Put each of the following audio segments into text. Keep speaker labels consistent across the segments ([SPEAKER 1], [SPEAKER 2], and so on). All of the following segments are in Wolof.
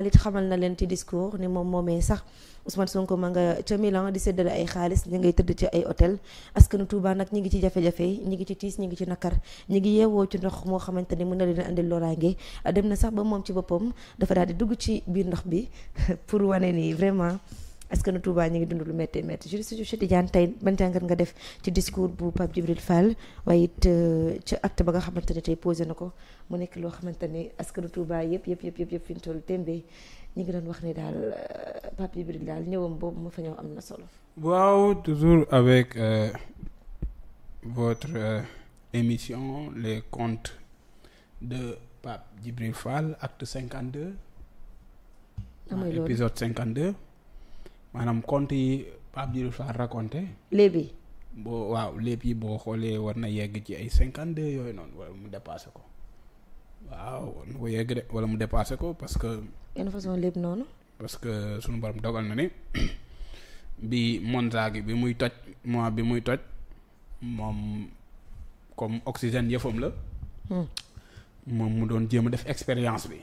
[SPEAKER 1] it xamal na leen ci discours ni moom moomee sax Ousmane Sonko ma nga ca Milan di séddale ay xaalis ñi ngay tëdd ci ay hôtel askanu Touba nag ñi ngi ci jafe-jafe ñi ngi ci tiis ñi ngi ci nakar ñi ngi yeewoo ci ndox moo xamante ni mën na leen andil loraange dem na sax ba moom ci boppam dafa daal di dugg ci biir ndox bi pour wane ni vraiment askanu Touba ñi ngi dund lu métti métti juriste Cheikh Tidiane tey ban jàngat nga def ci discours bu Pape Djibril Fall waaye it ca acte ba nga xamante ne tey posé na ko mu nekk loo xamante ni askanu Touba yëpp fi ñu toll tembe ñi ngi doon wax ni daal Pape Djibril daal ñëwam boobu mu fa ñëw am na solo.
[SPEAKER 2] waaw toujours avec votre émission les contes de Pape Djibril Fall acte 52. Épisode 52. maanaam conte yi Pape Djibril Fall raconté.
[SPEAKER 1] léegi.
[SPEAKER 2] waaw léegi boo xoolee war na yegg ci ay 52 yooyu noonu wala mu dépassé ko waaw war na ko yegg de wala mu dépassé ko parce que.
[SPEAKER 1] yenn façon lépp noonu.
[SPEAKER 2] parce que sunu borom dogal na ni bi Monza bi muy toj mois bi muy toj moom comme oxygène yëfam la. moom mu doon jéem a def expérience bi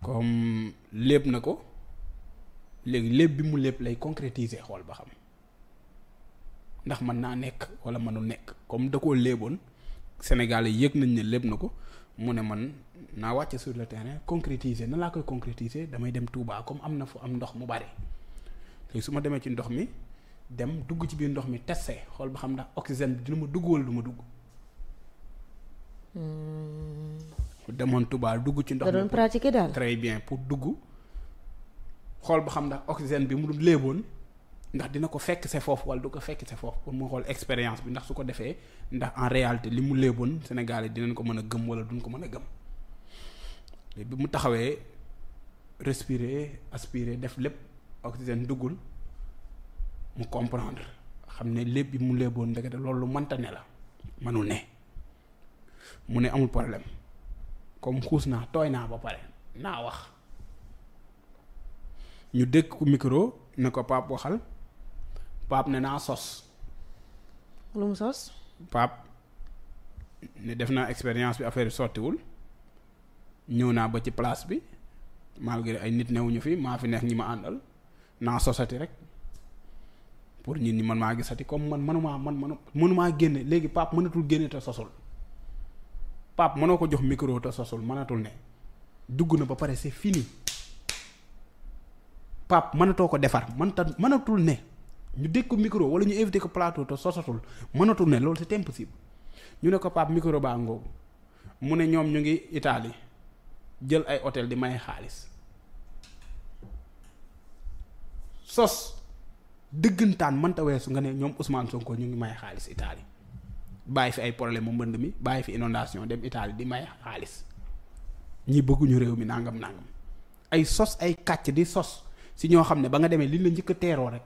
[SPEAKER 2] comme lépp na ko. léegi lépp bi mu lépp lay concrétiser xool ba xam ndax mën naa nekk wala mënul nekk comme da koo léeboon Sénégal yi yëg nañ ne lépp na ko mu ne man naa wàcce sur le terrain concrétiser na laa koy concrétiser damay dem Touba comme am na fu am ndox mu bari léegi su ma demee ci ndox mi dem dugg ci biir ndox mi testé xool ba xam ndax oxygène bi dina ma dugg wala du ma dugg. demoon Touba dugg ci ndox mi.
[SPEAKER 1] da doon pratiquer daal.
[SPEAKER 2] très bien pour dugg. xool ba xam ndax oxygène bi mu léeboon ndax dina ko fekk se foofu wala du ko fekk se foofu pour mu xool expérience bi ndax su ko defee ndax en réalité li mu léeboon Sénégal yi dinañ ko mën a gëm wala duñ ko mën a gëm bi mu taxawee respirer aspirer def lépp oxygène duggul mu comprendre xam ne lépp bi mu léeboon ndekete loolu lu mënta ne la mënul ne mu ne amul problème comme xuus naa tooy naa ba pare naa wax. ñu dégg ko micro ne ko Pape waxal Pape ne naa sos.
[SPEAKER 1] lu mu sos.
[SPEAKER 2] Pape ne def naa expérience bi affaire bi sottiwul ñëw naa ba ci place bi malgré ay nit newuñu fi maa fi neex ñi ma àndal naa sosati rek pour ñun ñi man maa gisati comme man mënumaa génne léegi Pape mënatul génne te sosul Pape mënoo ko jox micro te sosul mënatul ne dugg na ba pare c'est fini. Pape mënatoo ko defar mënatul ne ñu dégg ko micro wala ñu invité ko plateau te sosatul mënatul ne loolu c'est impossible ñu ne ko Pape micro baa ngoogu mu ne ñoom ñu ngi Italie jël ay hôtel di may xaalis sos dëggantaan mënta weesu nga ne ñoom Ousmane Sonko ñu ngi may xaalis Italie bàyyi fi ay problème mu mbënd mi bàyyi fi inondation dem Italie di may xaalis ñi bëgguñu réew mi nangam ay sos ay kàcc di sos. si ñoo xam ne ba nga demee li la njëkk a teeroo rek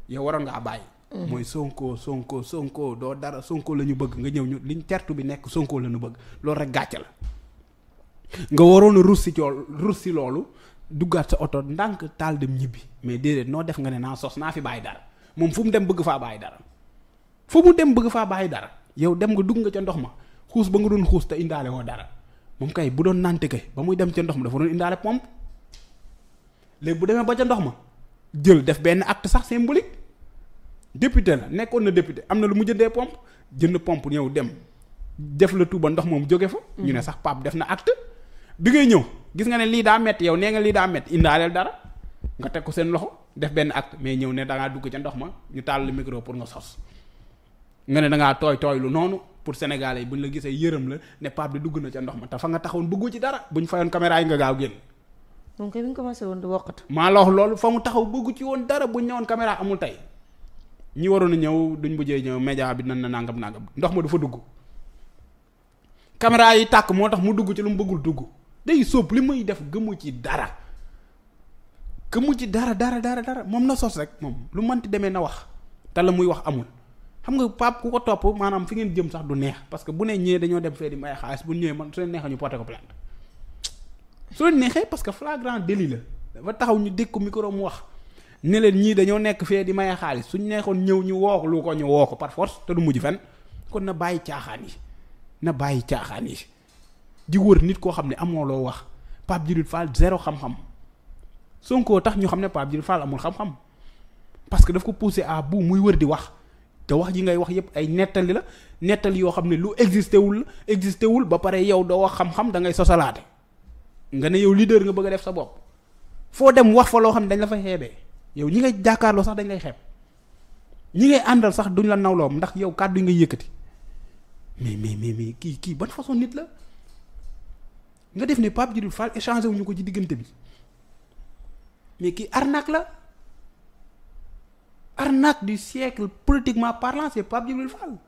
[SPEAKER 2] yow waroon ngaa bàyyi. mooy Sonko doo dara Sonko la ñu bëgg nga ñëw ñu liñ tertu bi nekk Sonko la ñu bëgg loolu rek gàcce la. nga waroon a rus si loolu duggaat sa oto ndànk taal dem ñibbi mais déedéet noo def nga ne naa sos naa fi bàyyi dara moom fu mu dem bëgg faa bàyyi dara. yow dem nga dugg nga ca ndox ma xuus ba nga doon xuus te indaale woo dara moom kay bu doon nante kay ba muy dem ca ndox ma dafa doon indaale pompe. léegi bu demee ba ca ndox ma jël def benn acte sax symbolique député la nekkoon na député am na lu mu jëndee pompe jënd pompe ñëw dem def la tuuba ndox moom jóge fa. ñu ne sax Pape def na acte. bi ngay ñëw gis nga ne lii daa metti yow nee nga lii daa metti indaaleel dara nga teg ko seen loxo def benn acte mais ñëw ne da ngaa dugg ca ndox ma ñu taal le micro pour nga sos. nga ne da ngaa tooy lu noonu pour Sénégalais yi buñ la gisee yërëm la ne Pape di dugg na ca ndox ma te fa nga taxawoon bëggoo ci dara buñ fayoon caméra yi nga gaaw génn.
[SPEAKER 1] moom kay bi ñu commencé woon di wokkatu.
[SPEAKER 2] maa la wax loolu fa mu taxaw bëggu ci woon dara buñ ñëwoon caméra amul tey ñi waroon a ñëw duñ mujjee ñëw média bi nan na nangam ndox ma du fa dugg. caméra yi tàkk moo tax mu dugg ci lu mu bëggul dugg day sóob li muy def gëmu ci dara moom na sos rek moom lu mënti demee na wax te la muy wax amul. xam nga Pape ku ko topp maanaam fi ngeen jëm sax du neex parce que bu ne ñëwee dañoo dem fee di may xaalis bu ñëwee man su leen neexee ñu porté ko plainte. su leen neexee parce que flagrant délit la dafa taxaw ñu dégg ko micro mu wax ne leen ñii dañoo nekk fee di maye xaalis suñ neexoon ñëw ñu woo ko par force te du mujj fenn kon na bàyyi caaxaan yi di wër nit koo xam ne amoo loo wax Pape Djibril Fall zéro xam-xam Sonko tax ñu xam ne Pape Djibril Fall amul xam-xam parce que daf ko poussé à bout muy wër di wax te wax ji ngay wax yépp ay nettali la nettali yoo xam ne lu existé wul ba pare yow doo wax xam-xam da ngay sosalaate nga ne yow leader nga bëgg a def sa bopp foo dem wax fa loo xam ne dañ la fa xeebee yow ñi ngay jàkkaarloo sax dañ lay xeeb ñi ngay àndal sax duñ la nawloom ndax yow kàddu yi ngay yëkkati mais kii ban façon nit la nga def ne Pape Djibril Fall échangé wuñu ko ci diggante bi mais kii arnaque la arnaque du siècle politiquement parlant c'est Pape Djibril Fall.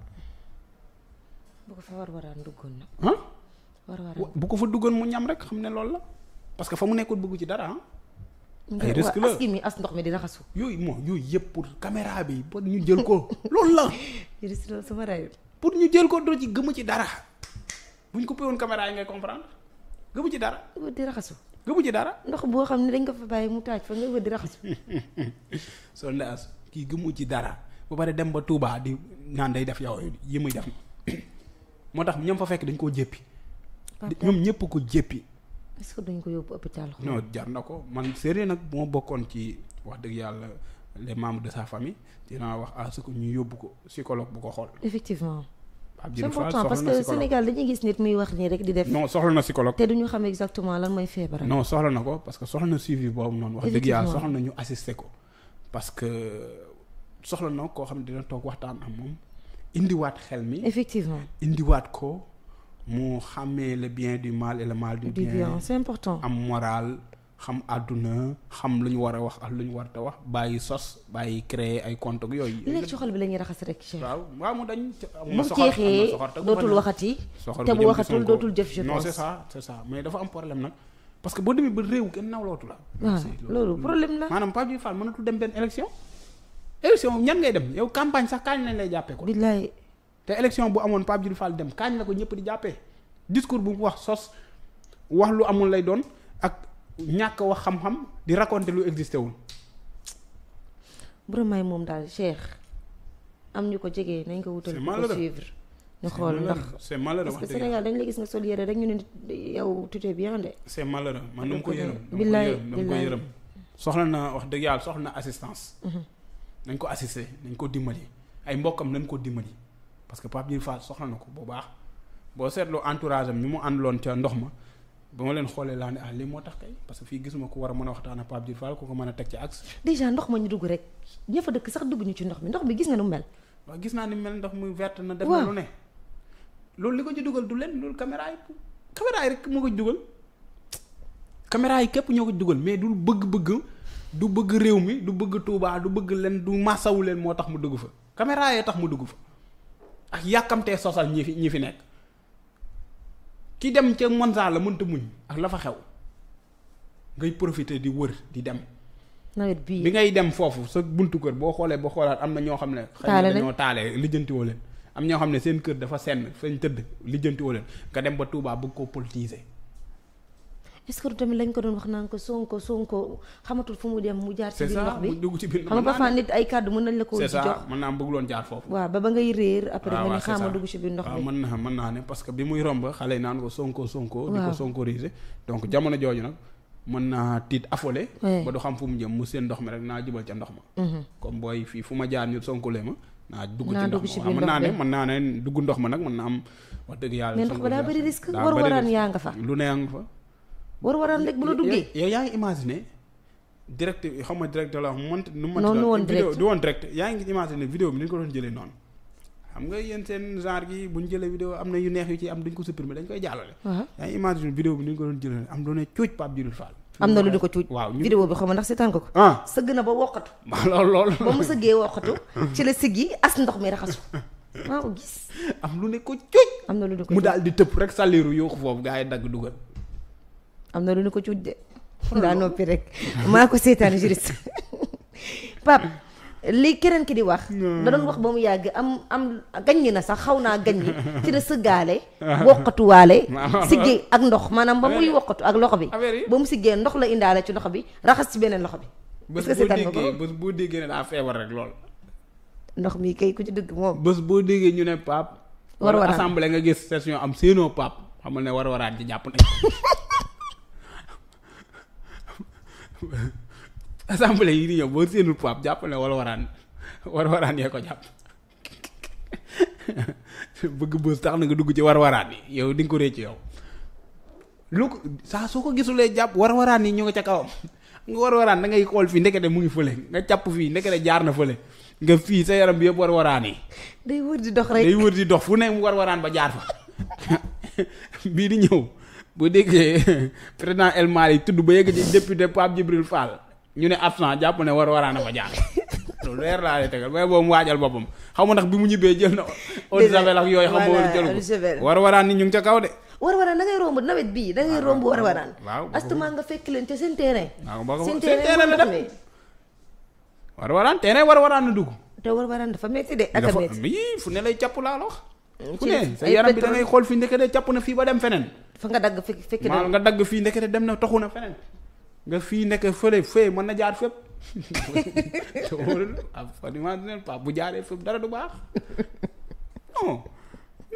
[SPEAKER 1] bu ko fa war-waraan duggoon nag. war-waraan
[SPEAKER 2] bu ko fa duggoon mu ñam rek xam ne loolu la parce que fa mu nekkul bëggu ci dara ay risque la
[SPEAKER 1] as ndox mi dina xasu.
[SPEAKER 2] yooyu yëpp pour caméra bi pour ñu jël ko loolu la.
[SPEAKER 1] risque loolu sama rayu.
[SPEAKER 2] pour ñu jël ko doo ci gëmu ci dara buñ coupé woon caméra yi ngay comprendre gëmu ci dara.
[SPEAKER 1] di raxasu.
[SPEAKER 2] gëmu ci dara.
[SPEAKER 1] ndox boo xam ne dañ ko fa bàyyi mu taaj fa nga wër di raxasu.
[SPEAKER 2] soo ndaas kii gëmu ci dara ba pare dem ba Touba di naan day def yow yi muy def moo tax ñoom fa fekk dañ koo jéppi. ñoom ñëpp ko jéppi.
[SPEAKER 1] est-ce que dañ ko yóbbu hôpital.
[SPEAKER 2] non jar na ko man sérieux nag moo bokkoon ci wax dëgg yàlla les membres de sa famille dinaa wax à ce que ñu yóbbu ko psychologue bu ko xool.
[SPEAKER 1] effectivement.
[SPEAKER 2] c'est
[SPEAKER 1] important parce que Sénégal dañuy gis nit muy wax nii rek di def.
[SPEAKER 2] non soxla na psychologue.
[SPEAKER 1] te duñu xam exactement lan mooy feebaram.
[SPEAKER 2] non soxla na ko parce que soxla na suivi boobu noonu. wax dëgg yàlla soxla na ñu assister ko. parce que soxla na koo xam ne dina toog waxtaan ak moom indiwaat xel mi.
[SPEAKER 1] effectivement
[SPEAKER 2] indiwaat ko mu xàmmee le bien du mal et le mal du bien.
[SPEAKER 1] c'est important.
[SPEAKER 2] am moral xam àdduna xam lu ñu war a wax ak lu ñu war a wax bàyyi sos bàyyi créer ay compte ak yooyu.
[SPEAKER 1] li nekk ci xol bi la ñuy raxas rek.
[SPEAKER 2] waaw mu dañ.
[SPEAKER 1] mu jeexee dootul waxati. te bu waxatul dootul jëf je pense.
[SPEAKER 2] non c'est ça mais dafa am problème nag parce que boo demee ba réew kenn nawlootu la.
[SPEAKER 1] waaw loolu problème la.
[SPEAKER 2] maanaam Pape Djibril Fall mënatul dem benn élection ñan ngay dem yow campagne sax kaañ lañ lay jàppee ko.
[SPEAKER 1] billaay.
[SPEAKER 2] te élection bu amoon Pape Djibril Fall dem kaañ la ko ñëpp di jàppee discours bu mu wax sos wax lu amul lay doon ak ñàkk wax xam-xam di raconter lu existé wul.
[SPEAKER 1] Birame moom daal Cheikh am ñu ko jege nañ ko wutal. ko suivre ñu xool ndax
[SPEAKER 2] c'est malheureux
[SPEAKER 1] parce que Sénégal dañ la gis nga sol yére rek ñu ne yow tu t'es bien de.
[SPEAKER 2] c'est malheureux man dama ko yërëm.
[SPEAKER 1] billaay
[SPEAKER 2] dama ko yërëm soxla na wax dëgg yàlla soxla na assistance. nañ ko assister nañ ko dimbali ay mbokkam nañ ko dimbali parce que Pape Djibril Fall soxla na ko bu baax boo seetloo entourage am ñu mu àndaloon ca ndox ma ba ma leen xoolee laa ne lii moo tax kay parce que fii gisuma ko war a mën a waxtaan ak Pape Djibril Fall ku ko mën a teg ci axe.
[SPEAKER 1] déjà ndox ma ñu dugg rek ña fa dëkk sax dugg ñu ci ndox mi ndox bi gis nga nu mel.
[SPEAKER 2] waaw gis naa ni mel ndox muy verte na. def na lu ne loolu li ko ci dugal du leen loolu caméra yi rek moo ko ci dugal. caméra yi képp ñoo ko ci dugal mais du bëgg-bëgg du bëgg réew mi du bëgg Touba du bëgg leen du masawu leen moo tax mu dugg fa caméra yee tax mu dugg fa ak yàkkamtee sosal ñi fi nekk ki dem ca Monza la mënta muñ ak la fa xew ngay profiter di wër di dem.
[SPEAKER 1] nawet bii
[SPEAKER 2] bi ngay dem foofu sa buntu kër boo xoolee ba xoolaat am na ñoo xam ne. xëy na dañoo taalee lijjantiwoo leen. am ñoo xam ne seen kër dafa senn fañ tëdd lijjantiwoo leen nga dem ba Touba bëgg koo politiser.
[SPEAKER 1] est-ce que tamit lañ ko doon wax naan ko Sonko xamatul fu mu dem mu jaar ci biir ndox bi
[SPEAKER 2] mu dugg ci biir
[SPEAKER 1] xam nga parfois nit ay kàddu mën nañ la ko ci jox
[SPEAKER 2] c'est ça mën naa am bëgg loon jaar foofu.
[SPEAKER 1] waaw ba ngay réer après nga ne xaama dugg ci biir ndox bi.
[SPEAKER 2] waaw mën naa ne parce que bi muy romb xale yi naan ko Sonko di ko sonkoriser donc jamono jooju nag mën naa tiit affolé ba du xam fu mu jëm mu seen ndox mi rek naa jubal ca ndox ma. comme booy fii fu ma jaar ñu sonkolee ma naa dugg ci ndox ma mën naa ne dugg ndox ma nag mën naa am wax dëgg yàlla.
[SPEAKER 1] mais ndox ba daa bëri risque war-waraan yaa nga fa
[SPEAKER 2] lu ne yaa nga fa
[SPEAKER 1] war-waraan rek bu la duggee.
[SPEAKER 2] yow yaa ngi imaginer direct xam nga direct la wax nu mu.
[SPEAKER 1] noonu woon direct
[SPEAKER 2] du woon direct yaa ngi imaginer vidéo bi ni ñu ko doon jëlee noonu. xam nga yéen seen genre gi bu ñu jëlee vidéo am na yu neex yu ci am duñ ko supprimer dañ koy jàllale. yaa ngi imaginer vidéo bi ni ñu ko doon jëlee am doon ne cuuj Pape Djibril Fall.
[SPEAKER 1] am na lu di ko cuuj.
[SPEAKER 2] waaw
[SPEAKER 1] vidéo bi xam nga ndax seetaan ko ko. sëgg na ba wokkatu.
[SPEAKER 2] loolu.
[SPEAKER 1] ba mu sëggee wokkatu. ci la siggi as ndox mi raxasu. maa ko gis.
[SPEAKER 2] am lu ne ko cuuj.
[SPEAKER 1] am na lu di ko
[SPEAKER 2] mu daal di tëb rek saliru yooxu foofu gaa yi dagg dugal.
[SPEAKER 1] am na lu ñu ko cuuj de. daa noppi rek maa ko seetaan juriste Pape li keneen ki di wax. da doon wax ba mu yàgg am gaññi na sax xaw naa gaññi ci la sëggaale. wokkatuwaale. siggee ak ndox maanaam ba muy wokkatu ak loxo bi. ba mu siggee ndox la indaale ci loxo bi raxas ci beneen loxo bi. est-ce que seetaan nga ko
[SPEAKER 2] bés boo déggee ne daa feebar rek lool.
[SPEAKER 1] ndox mi kay ku ci dëgg moom.
[SPEAKER 2] bés boo déggee ñu ne Pape.
[SPEAKER 1] war-waraan
[SPEAKER 2] assemblée nga gis session am séenoo Pape xamal ne war-waraan ci jàpp nañ assemblée yi di ñëw boo seenul Pape jàpp ne war-waraan yee ko jàpp bëgg bës tax na nga dugg ci war-waraan yi yow di nga ko récc yow lu ko saa soo ko gisulee jàpp war-waraan yi ñu nga ca kawam nga war-waraan da ngay xool fii ndekete mu ngi fële nga càpp fii ndekete jaar na fële nga fii sa yaram bi yëpp war-waraan yi.
[SPEAKER 1] day wër di dox rek
[SPEAKER 2] day wër di dox fu ne mu war-waraan ba jaar fa bii di ñëw boo déggee président El Malick tudd ba yegg ci député Pape Djibril Fall ñu ne absent jàpp ne war-waraan a fa jaar. loolu leer laa lay tegal mais boobu mu waajal boppam xaw ma ndax bi mu ñibbee jël na eau de javel ak yooyu xam nga war jël ko war-waraan ni ñu ngi ca kaw de.
[SPEAKER 1] war-waraan da ngay romb nawet bii da ngay romb war-waraan.
[SPEAKER 2] waaw
[SPEAKER 1] astuma nga fekk leen ca seen terrain.
[SPEAKER 2] waaw
[SPEAKER 1] seen
[SPEAKER 2] terrain la dem war-waraan terrain war-waraan na dugg.
[SPEAKER 1] te war-waraan dafa metti de ak a metti
[SPEAKER 2] fu ne lay capp laa la wax. fu ne sa yaram bi da ngay xool fii ndekete capp na fii ba dem feneen.
[SPEAKER 1] fa nga dagg fekk
[SPEAKER 2] maa nga dagg fii ndekete dem na toxu na feneen. nga fii nekk fee mën na jaar fépp. Pape bu jaaree fépp dara du baax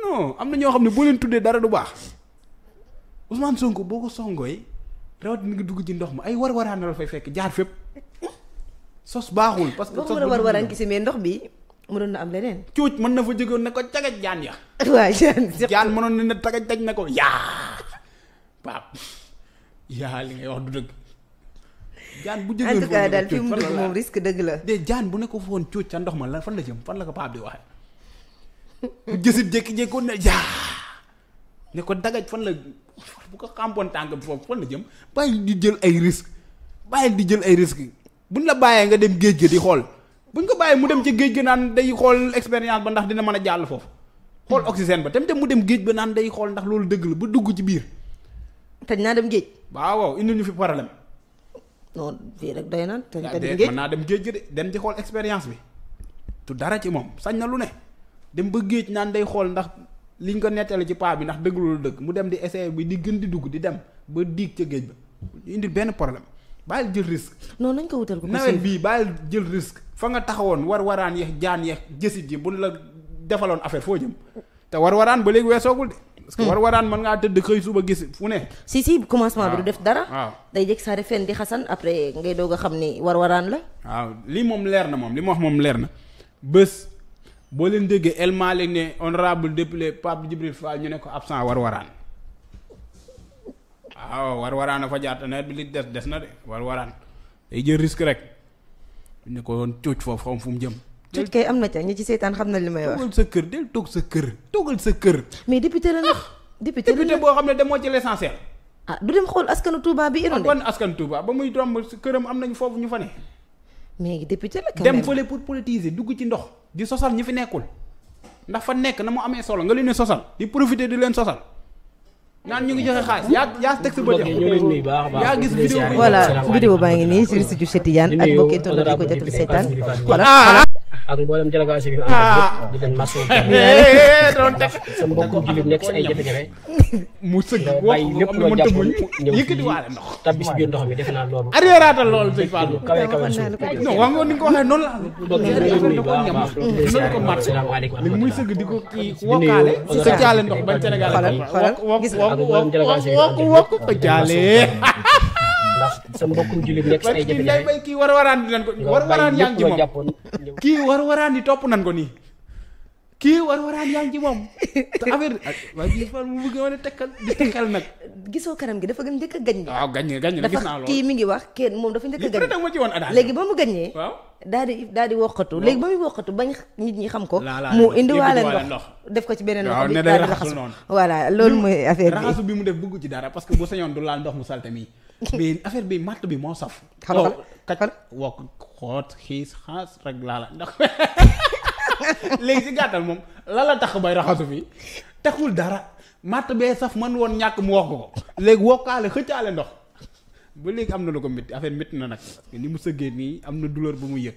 [SPEAKER 2] non am na ñoo xam ne boo leen tuddee dara du baax Ousmane Sonko boo ko songooy rawatina nga dugg ci ndox ma ay war-waraan la fay fekk jaar fépp sos baaxul. parce que sos
[SPEAKER 1] boo war-waraan gis mais ndox bi mënoon na am leneen.
[SPEAKER 2] cuuc mën na fa jógoon ne ko cagaj jaan ya.
[SPEAKER 1] waaw
[SPEAKER 2] jaan mënoon na ne tagaj taj na ko yaa Pape yaa li ngay wax du dëgg. jaan bu jógee
[SPEAKER 1] en tout cas daal fi mu dugg moom risque dëgg la.
[SPEAKER 2] de jaan bu ne ko foon cuuc ca ndox ma la fan la jëm fan la ko Pape di waxee. bu jësit jékki-jékkoon ne jaa ne ko dagaj fan la bu ko xàmpoon tànk bi foofu fan la jëm bàyyi di jël ay risque buñ la bàyyee nga dem géej ga di xool buñ ko bàyyee mu dem ci géej ga naan day xool expérience ba ndax dina mën a jàll foofu xool oxygène ba te mu dem géej ba naan day xool ndax loolu dëgg la ba dugg ci biir.
[SPEAKER 1] te naa dem géej.
[SPEAKER 2] waaw indi ñu fi problème.
[SPEAKER 1] non fii rek doy na te mën
[SPEAKER 2] naa dem géej gi de dem ci xool expérience bi tu dara ci moom sañ na lu ne dem ba géej naan day xool ndax liñ ko nettali ci paa bi ndax dëgg lu dëgg mu dem di essayer bi di gën di dugg di dem ba diig ca géej ba indi benn problème bàyyil jël risque.
[SPEAKER 1] non nañ ko wutal ko
[SPEAKER 2] nawet bii bàyyil jël risque fa nga taxawoon war-waraan yeex jaan yeex jësit yi bu la defaloon affaire foo jëm te war-waraan ba léegi weesoogul de. parce que war-waraan mën ngaa tëdd xëy suba gis fu ne.
[SPEAKER 1] si commencement bi du def dara.
[SPEAKER 2] waaw
[SPEAKER 1] day jëkk saa fen di xasan après ngay doog a xam ni war-waraan la.
[SPEAKER 2] waaw lii moom leer na moom li ma wax moom leer na bés boo leen déggee El Malick ne honorable député Pape Djibril Fall ñu ne ko absent war-waraan waaw war-waraan dafa jaar nawet bi li des na de war-waraan day jël risque rek ñu ko woon cuuc foofu xam fu mu jëm.
[SPEAKER 1] cuuc kay am na ca ñi ci seetaan xam na li may wax.
[SPEAKER 2] toogal sa kër del toog sa kër toogal sa kër.
[SPEAKER 1] mais député la nag. député
[SPEAKER 2] boo xam ne demoo ci l'essentiel.
[SPEAKER 1] ah du dem xool askanu Touba bi inondé.
[SPEAKER 2] ban askanu Touba ba muy romb këram am nañu foofu ñu fa ne.
[SPEAKER 1] mais député la quand même
[SPEAKER 2] dem fële pour politiser dugg ci ndox di sosal ñi fi nekkul ndax fa nekk na mu amee solo nga leen di sosal di profiter di leen sosal naan ñu ngi joxe xaalis yaa teg sa bët yaa gis vidéo
[SPEAKER 1] voilà vidéo baa ngi nii sur site Cheikh Tidiane ak mbokki internet yi ko jotul seetaan voilà
[SPEAKER 3] ak mboolem délégation bi di leen maso
[SPEAKER 2] doon teg
[SPEAKER 3] sa mbokku jullit nekk si ay jafe-jafe
[SPEAKER 2] mu sëgg
[SPEAKER 3] bàyyi lépp loo jàppoon ñëw
[SPEAKER 2] yëkkati waale ndox
[SPEAKER 3] tabbi si biir ndox mi defe naa loolu
[SPEAKER 2] arriéraatal loolu sëñ Fallou
[SPEAKER 3] kawe kawe suuf
[SPEAKER 2] non wax nga ni nga ko waxee noonu la
[SPEAKER 3] mbokk yi ñu ngi baax a baax di leen
[SPEAKER 2] ko mat
[SPEAKER 3] asalaamaaleykum
[SPEAKER 2] li muy sëgg di ko kii wokkaale sa jaale ndox bañ Sénégal wokk ko jaale
[SPEAKER 3] ndax sa mbokkum jullit nekk si ay jafe-jafe
[SPEAKER 2] bay kii war-waraan di leen ko war-waraan yaa ngi ci moom kii war-waraan yi topp nan ko nii kii war-waraan yaa ngi ci moom te affaire waaye bii fan mu bëgg woon a tekkal nag
[SPEAKER 1] gisoo kanam gi dafa gën njëkk a gañ
[SPEAKER 2] waaw gañ na gis naa loolu
[SPEAKER 1] kii mi ngi wax kenn moom dafa njëkk a gañ
[SPEAKER 2] ma ci woon adaan
[SPEAKER 1] léegi ba mu gañee
[SPEAKER 2] waaw
[SPEAKER 1] daal di wokkatu léegi ba muy wokkatu bañ nit ñi xam ko mu indiwaale ndox def ko ci beneen loxo bi daal di raxasu voilà loolu mooy affaire bi
[SPEAKER 2] raxasu bi mu def bëgg ci dara parce que bu sañoon du laal ndox mu salte mi mais affaire bi matt bi moo saf kaj wokk xoot xiis xaas rek laa la ndax léegi si gàttal moom la tax bay raxasu fi taxul dara matt bee saf man woon ñàkk mu wax ko léegi wokkaale xëccaale ndox ba léegi am na lu ko métti affaire métti na nag parce que ni mu sëggee nii am na douleur bu muy yëg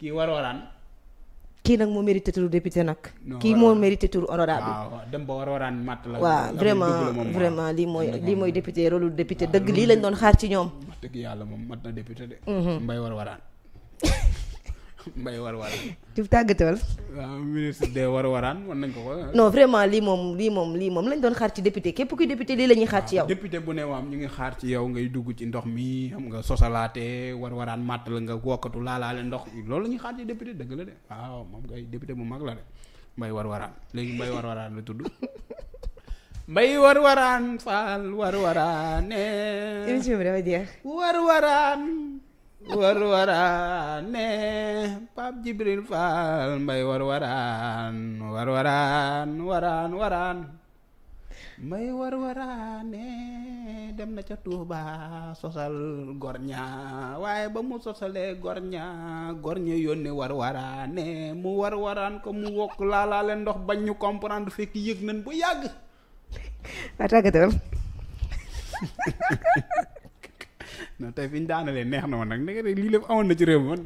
[SPEAKER 2] kii war-waraan
[SPEAKER 1] kii nag moo mérité turu député nag kii moo mérité turu honorable
[SPEAKER 2] waaw dem ba war-waraan matt la
[SPEAKER 1] waaw vraiment lii mooy député rôle député dëgg lii lañ doon xaar ci ñoom
[SPEAKER 2] wax dëgg yàlla moom mat na député de mbay war-waraan mbay war waraan.
[SPEAKER 1] Diouf tàggatool.
[SPEAKER 2] waaw ministre des war waraan mën nañ ko ko.
[SPEAKER 1] non vraiment lii moom lañ doon xaar ci député képp kuy député lii la ñuy xaar ci yow.
[SPEAKER 2] député bu ne waam ñu ngi xaar ci yow ngay dugg ci ndox mi xam nga sosalaate war waraan màtt la nga wokkatu laalaale ndox loolu la ñuy xaar ci député dëgg la de waaw moom ngay député bu mag la de mbay war waraan léegi mbay war waraan la tudd. mbay war waraan faal war waraane.
[SPEAKER 1] émission bi dafa jeex.
[SPEAKER 2] war waraane Pape Djibril Fall mbay war waraan mbay war waraane dem na ca Touba sosal gorña waaye ba mu sosalee gorña yónni war waraane mu war waraan ko mu wokk laalaale ndox bañ ñu comprendre fekk yëg nañ bu yàgg.
[SPEAKER 1] waa tàggatoo.
[SPEAKER 2] non tey fi ñu daanalee neex na ma nag lii lépp amoon na ci réew mi man